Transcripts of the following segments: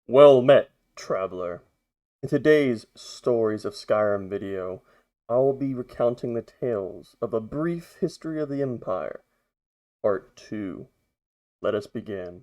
Well met, traveler. In today's Stories of Skyrim video, I will be recounting the tales of a brief history of the Empire, Part 2. Let us begin.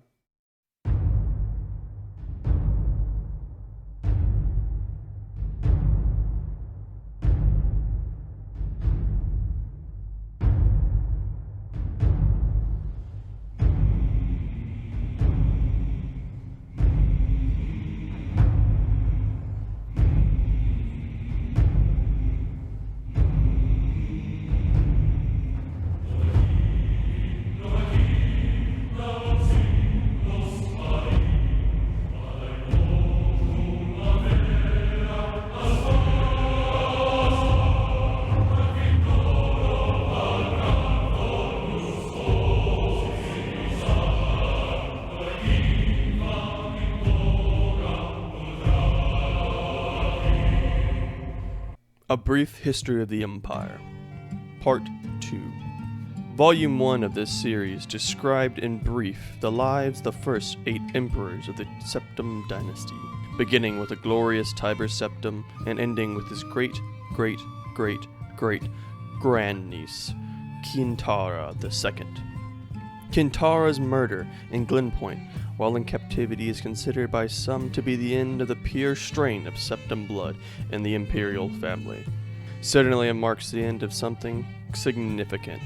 A Brief History of the Empire, Part 2. Volume 1 of this series described in brief the lives of the first 8 emperors of the Septim dynasty, beginning with the glorious Tiber Septim and ending with his great-grandniece, Kintara II. Kintara's murder in Glenpoint while in captivity is considered by some to be the end of the pure strain of Septim blood in the imperial family. Certainly it marks the end of something significant.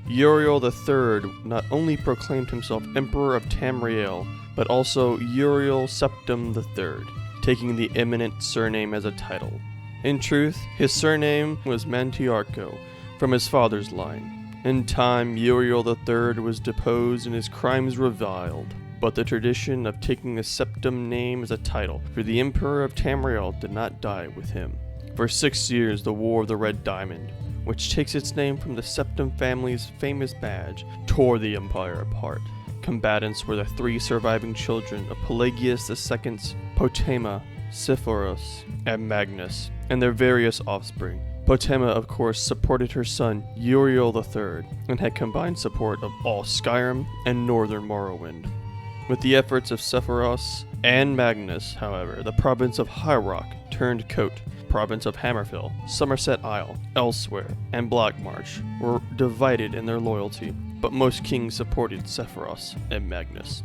Uriel III not only proclaimed himself Emperor of Tamriel, but also Uriel Septim III, taking the eminent surname as a title. In truth, his surname was Mantiarco, from his father's line. In time, Uriel III was deposed and his crimes reviled. But the tradition of taking the Septim name as a title for the Emperor of Tamriel did not die with him. For 6 years, the War of the Red Diamond, which takes its name from the Septim family's famous badge, tore the Empire apart. Combatants were the 3 surviving children of Pelagius II's Potema, Sephoros, and Magnus, and their various offspring. Potema, of course, supported her son, Uriel III, and had combined support of all Skyrim and northern Morrowind. With the efforts of Sephoros and Magnus, however, the province of High Rock turned coat, province of Hammerfell, Somerset Isle, Elsewhere, and Blackmarch were divided in their loyalty, but most kings supported Sephoros and Magnus.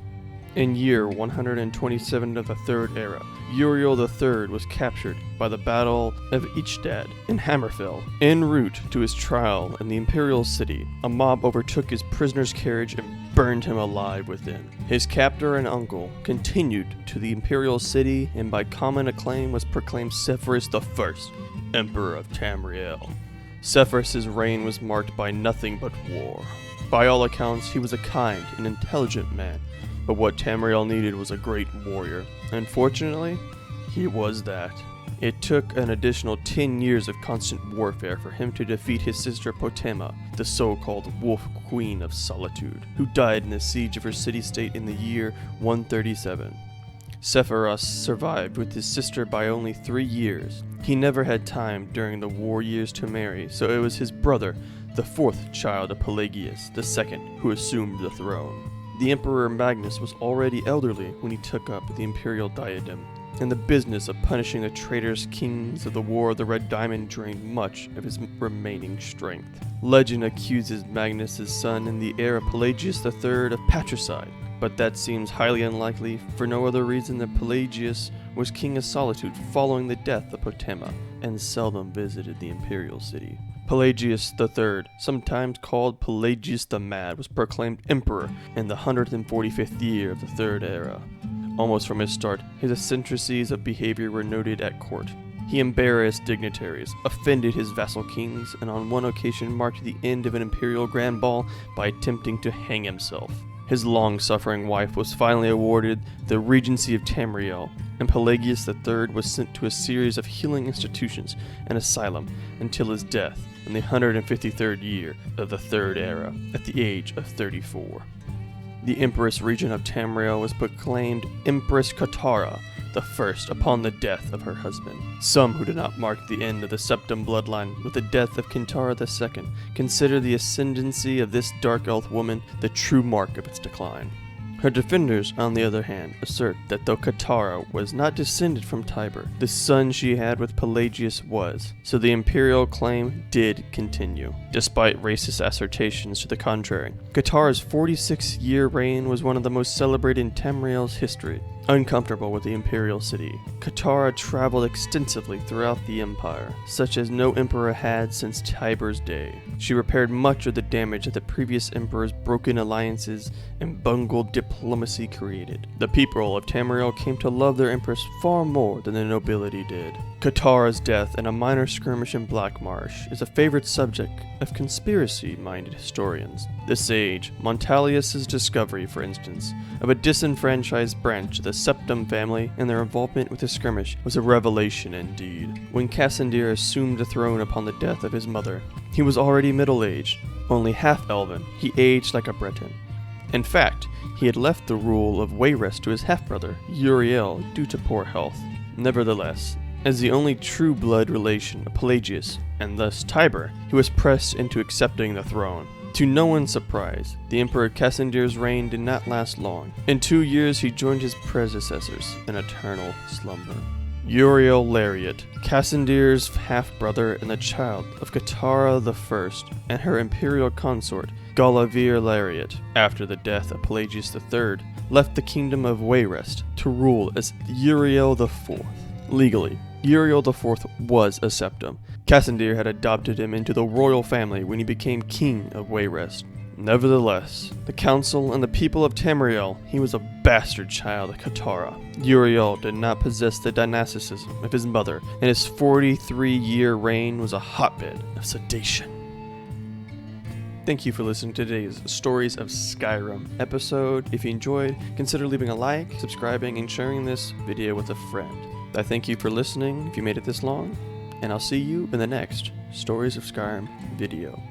In year 127 of the Third Era, Uriel III was captured by the Battle of Eichstätt in Hammerfell. En route to his trial in the Imperial City, a mob overtook his prisoner's carriage and burned him alive within. His captor and uncle continued to the Imperial City and by common acclaim was proclaimed Sepphoris I, Emperor of Tamriel. Sepphoris' reign was marked by nothing but war. By all accounts, he was a kind and intelligent man, but what Tamriel needed was a great warrior. Unfortunately, he was that. It took an additional 10 years of constant warfare for him to defeat his sister Potema, the so-called Wolf Queen of Solitude, who died in the siege of her city-state in the year 137. Sephoros survived with his sister by only 3 years. He never had time during the war years to marry, so it was his brother, the 4th child of Pelagius II, who assumed the throne. The Emperor Magnus was already elderly when he took up the imperial diadem, and the business of punishing the traitorous kings of the War of the Red Diamond drained much of his remaining strength. Legend accuses Magnus' son and the heir of Pelagius III of patricide, but that seems highly unlikely for no other reason than Pelagius was king of Solitude following the death of Potema, and seldom visited the imperial city. Pelagius III, sometimes called Pelagius the Mad, was proclaimed emperor in the 145th year of the Third Era. Almost from his start, his eccentricities of behavior were noted at court. He embarrassed dignitaries, offended his vassal kings, and on one occasion marked the end of an imperial grand ball by attempting to hang himself. His long-suffering wife was finally awarded the regency of Tamriel, and Pelagius III was sent to a series of healing institutions and asylum until his death in the 153rd year of the Third Era, at the age of 34. The Empress Regent of Tamriel was proclaimed Empress Katara the first upon the death of her husband. Some who did not mark the end of the Septim bloodline with the death of Kintara II consider the ascendancy of this dark elf woman the true mark of its decline. Her defenders, on the other hand, assert that though Katara was not descended from Tiber, the son she had with Pelagius was, so the imperial claim did continue, despite racist assertions to the contrary. Katara's 46-year reign was one of the most celebrated in Tamriel's history. Uncomfortable with the imperial city, Katara traveled extensively throughout the empire, such as no emperor had since Tiber's day. She repaired much of the damage that the previous emperor's broken alliances and bungled diplomacy created. The people of Tamriel came to love their empress far more than the nobility did. Katara's death in a minor skirmish in Black Marsh is a favorite subject of conspiracy-minded historians. The sage, Montalius's discovery, for instance, of a disenfranchised branch of the Septim family and their involvement with the skirmish was a revelation indeed. When Cassandir assumed the throne upon the death of his mother, he was already middle-aged, only half-elven. He aged like a Breton. In fact, he had left the rule of Wayrest to his half-brother, Uriel, due to poor health. Nevertheless, as the only true blood relation of Pelagius, and thus Tiber, he was pressed into accepting the throne. To no one's surprise, the Emperor Cassandir's reign did not last long. In 2 years, he joined his predecessors in eternal slumber. Uriel Lariat, Cassandir's half-brother and the child of Katara I and her imperial consort, Galavir Lariat, after the death of Pelagius III, left the kingdom of Wayrest to rule as Uriel IV. Legally, Uriel IV was a septim. Cassandir had adopted him into the royal family when he became king of Wayrest. Nevertheless, the council and the people of Tamriel, he was a bastard child of Katara. Uriel did not possess the dynasticism of his mother, and his 43-year reign was a hotbed of sedation. Thank you for listening to today's Stories of Skyrim episode. If you enjoyed, consider leaving a like, subscribing, and sharing this video with a friend. I thank you for listening if you made it this long, and I'll see you in the next Stories of Skyrim video.